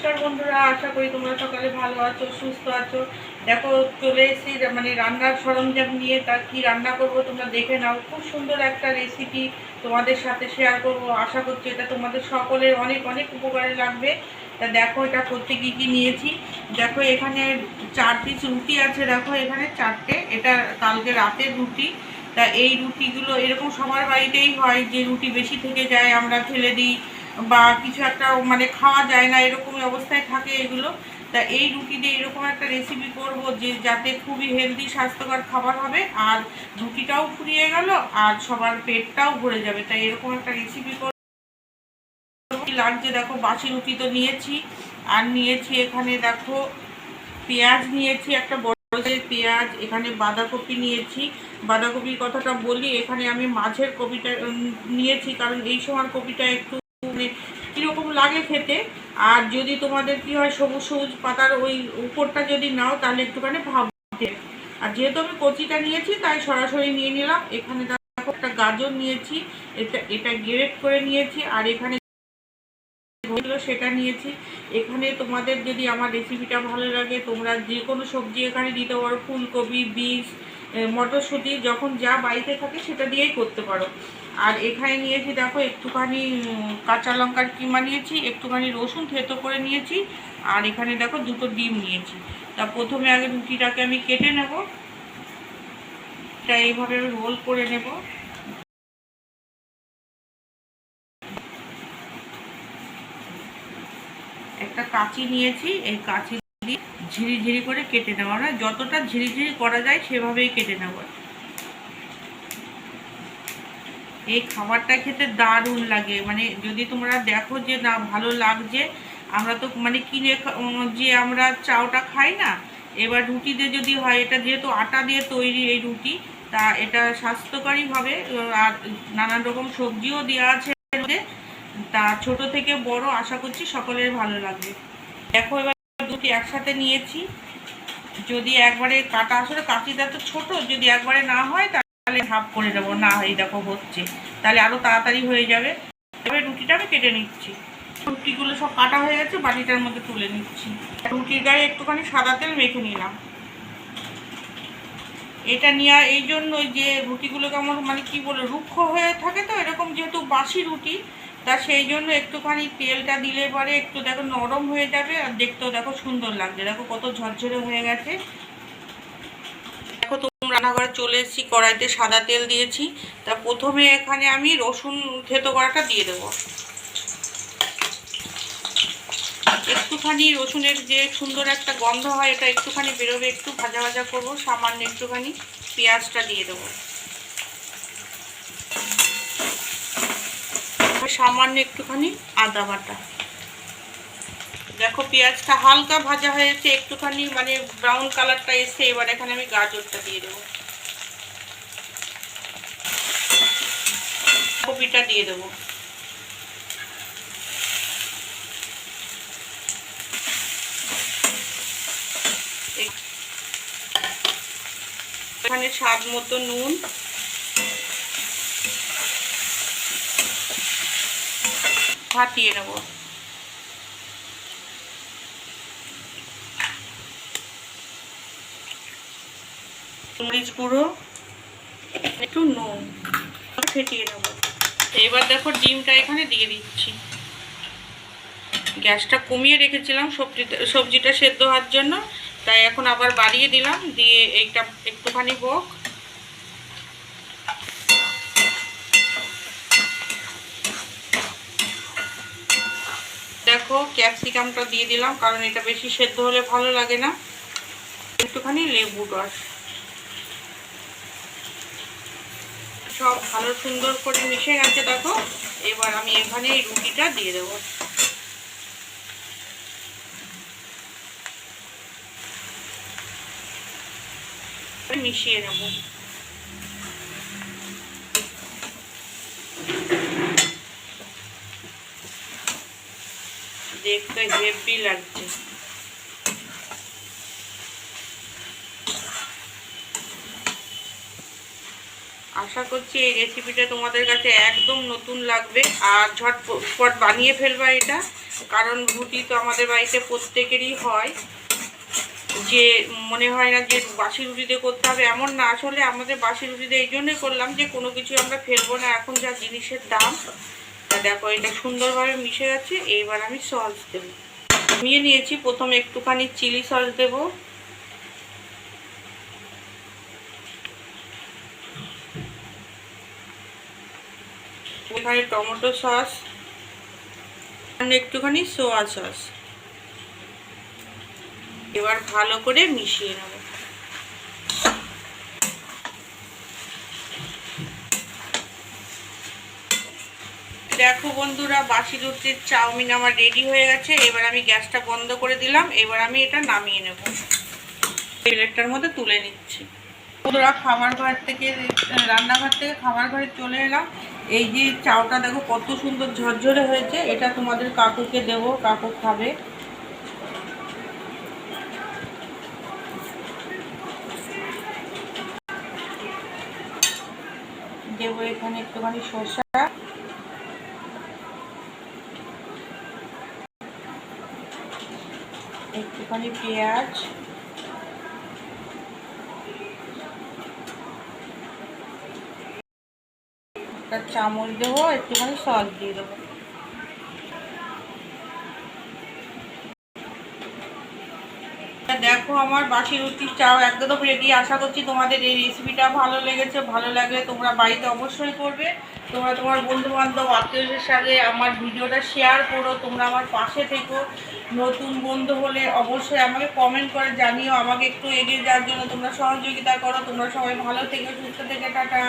নমস্কার বন্ধুরা, আশা করি তোমরা সকালে ভালো আছো, সুস্থ আছো। দেখো চলে এসেছি মানে রান্নার সরঞ্জাম নিয়ে। তা কি রান্না করব তোমরা দেখে নাও। খুব সুন্দর একটা রেসিপি তোমাদের সাথে শেয়ার করব। আশা করছি এটা তোমাদের সকলের অনেক অনেক উপকারে লাগবে। তা দেখো এটা করতে কি কি নিয়েছি। দেখো এখানে 4 পিস রুটি আছে। দেখো এখানে 4টে, এটা কালকে রাতের রুটি। তা এই রুটিগুলো এরকম সবার বাড়িতেই হয় যে রুটি বেশি থেকে যায়, আমরা ফেলে দিই বা কিছু একটা মানে খাওয়া যায় না, এরকম অবস্থায় থাকে এগুলো। তা এই রুটি দিয়ে এরকম একটা রেসিপি করব যে যাতে খুবই হেলদি স্বাস্থ্যকর খাবার হবে, আর রুটিটাও ফুরিয়ে গেল আর সবার পেটটাও ভরে যাবে। তাই এরকম একটা রেসিপি করব। লাগছে দেখো, বাসি রুটি তো নিয়েছি, আর নিয়েছি এখানে দেখো পেঁয়াজ নিয়েছি, একটা বড় পেঁয়াজ, এখানে বাঁধাকপি নিয়েছি। বাঁধাকপির কথাটা বলি, এখানে আমি মাঝের কপিটা নিয়েছি, কারণ এই সময় কপিটা একটু কীরকম লাগে খেতে। আর যদি তোমাদের কি হয় সবুজ সবুজ পাতার ওই উপরটা যদি নাও তাহলে একটুখানি ভাবতে। আর যেহেতু আমি কচিটা নিয়েছি তাই সরাসরি নিয়ে নিলাম। এখানে দেখো একটা গাজর নিয়েছি, এটা গ্রেট করে নিয়েছি। আর এখানে সেটা নিয়েছি। এখানে তোমাদের যদি আমার রেসিপিটা ভালো লাগে তোমরা যে কোনো সবজি এখানে দিতে পারো, ফুলকপি, বিনস, মটরশুঁটি, যখন যা বাড়িতে থাকে সেটা দিয়েই করতে পারো। আর এখানে নিয়েছি দেখো একটুখানি কাঁচা লঙ্কার কিমা নিয়েছি, একটুখানি রসুন থেতো করে নিয়েছি, আর এখানে দেখো 2টো ডিম নিয়েছি। তা প্রথমে আগে রুটিটাকে আমি কেটে নেব। এটা এইভাবে রোল করে নেব। একটা কাঁচি নিয়েছি, এই কাঁচি দিয়ে ঝিরিঝিরি করে কেটে নেওয়া, না যতটা ঝিরিঝিরি করা যায় সেভাবেই কেটে নেব। এই খাবারটা খেতে দারুণ লাগে, মানে যদি তোমরা দেখো যে না ভালো লাগছে। আমরা তো মানে কিনে যে আমরা চাউটা খাই না, এবার রুটিতে যদি হয়, এটা যেহেতু আটা দিয়ে তৈরি এই রুটি, তা এটা স্বাস্থ্যকরী হবে। আর নানান রকম সবজিও দেওয়া আছে। তা ছোট থেকে বড় আশা করছি সকলের ভালো লাগবে। দেখো এবার দুটি একসাথে নিয়েছি। যদি একবারে কাটা, আসলে কাঁচিটা তো ছোট, যদি একবারে না হয় তাহলে হাফ করে দেবো, না হয় দেখো হচ্ছে, তাহলে আরও তাড়াতাড়ি হয়ে যাবে। এবার রুটিটা আমি কেটে নিচ্ছি। রুটিগুলো সব কাটা হয়ে গেছে, বাটিটার মধ্যে তুলে নিচ্ছি। রুটির গায়ে একটুখানি সাদা তেল মেখে নিলাম। এটা নেওয়া এই জন্যই যে রুটিগুলো কেমন মানে কি বলে রুক্ষ হয়ে থাকে, তো এরকম যেহেতু বাসি রুটি, তা সেই জন্য একটুখানি তেলটা দিলে পরে একটু দেখো নরম হয়ে যাবে, আর দেখতেও দেখো সুন্দর লাগবে। দেখো কত ঝরঝরে হয়ে গেছে। দেখো তোমরা রান্নাঘরে চলে এসেছি, কড়াইতে সাদা তেল দিয়েছি। তা প্রথমে এখানে আমি রসুন থেতো করাটা দিয়ে দেবো। একটুখানি রসুনের যে সুন্দর একটা গন্ধ হয়, এটা একটুখানি বেরোবে, একটু ভাজা ভাজা করবো। সামান্য একটুখানি পেঁয়াজটা দিয়ে দেবো, সামান্য একটুখানি আদা বাটা। দেখো পেঁয়াজটা হালকা ভাজা হয়েছে, একটুখানি মানে ব্রাউন কালারটা এসে, এবার এখানে আমি গাজরটা দিয়ে দেবো, কপিটা দিয়ে দেবো। এখানে স্বাদ মতো নুন, ফাটিয়ে নেব। মরিচ গুঁড়ো, একটু নুন, ফেটিয়ে নেব। এবার দেখো ডিমটা এখানে দিয়ে দিচ্ছি। গ্যাসটা কমিয়ে রেখেছিলাম সবজিটা সেদ্ধ হওয়ার জন্য, তাই এখন আবার বাড়িয়ে দিলাম। দিয়ে এইটা একটুখানি হোক। দেখো ক্যাপসিকামটা দিয়ে দিলাম, কারণ এটা বেশি সেদ্ধ হলে ভালো লাগে না। একটুখানি লেবু রস, সব ভালো সুন্দর করে মিশে গেছে দেখো। এবার আমি এখানে এই রুটিটা দিয়ে দেবো, মিশিয়ে নেব। দেখতে হেভি লাগছে। আশা করছি এই রেসিপিটা তোমাদের কাছে একদম নতুন লাগবে, আর ঝটপট বানিয়ে ফেলবা এটা। কারণ রুটি তো আমাদের বাড়িতে প্রত্যেকেরই হয়, যে মনে হয় না যে বাসি রুটিতে করতে হবে এমন না, আসলে আমাদের বাসি রুটিতে এই জন্যই করলাম যে কোনো কিছু আমরা ফেলবো না এখন যা জিনিসের দাম। তা দেখো এটা সুন্দরভাবে মিশে গেছে। এইবার আমি সস দেবো, নিয়ে নিয়েছি। প্রথমে একটুখানি চিলি সস দেবো, এখানে টমেটো সস, একটুখানি সোয়া সস। এবার ভালো করে মিশিয়ে নেব। দেখো বন্ধুরা, বাসি রুটির চাউমিন আমার রেডি হয়ে গেছে। এবার আমি গ্যাসটা বন্ধ করে দিলাম। এবার আমি এটা নামিয়ে নেব, প্লেটটার মধ্যে তুলে নিচ্ছি। বন্ধুরা, রান্নাঘর থেকে খাবার ঘরে চলে এলাম। এই যে চাউটা দেখো কত সুন্দর ঝরঝরে হয়েছে, এটা তোমাদের কাকুকে দেব, কাকু খাবে। দেবো এখানে একটুখানি শসা, একটুখানি পেঁয়াজ, একটা চামচ দেবো, একটুখানি সস দিয়ে দেবো। দেখো আমার বাসি রুটির চাও একদম রেডি। আশা করছি তোমাদের এই রেসিপিটা ভালো লেগেছে। ভালো লাগলে তোমরা বাড়িতে অবশ্যই করবে। তোমরা তোমার বন্ধু বান্ধব আত্মীয়দের সাথে আমার ভিডিওটা শেয়ার করো। তোমরা আমার পাশে থেকো। নতুন বন্ধু হলে অবশ্যই আমাকে কমেন্ট করে জানিও, আমাকে একটু এগিয়ে যাওয়ার জন্য তোমরা সহযোগিতা করো। তোমরা সবাই ভালো থেকো, সুস্থ থেকে, টাটা।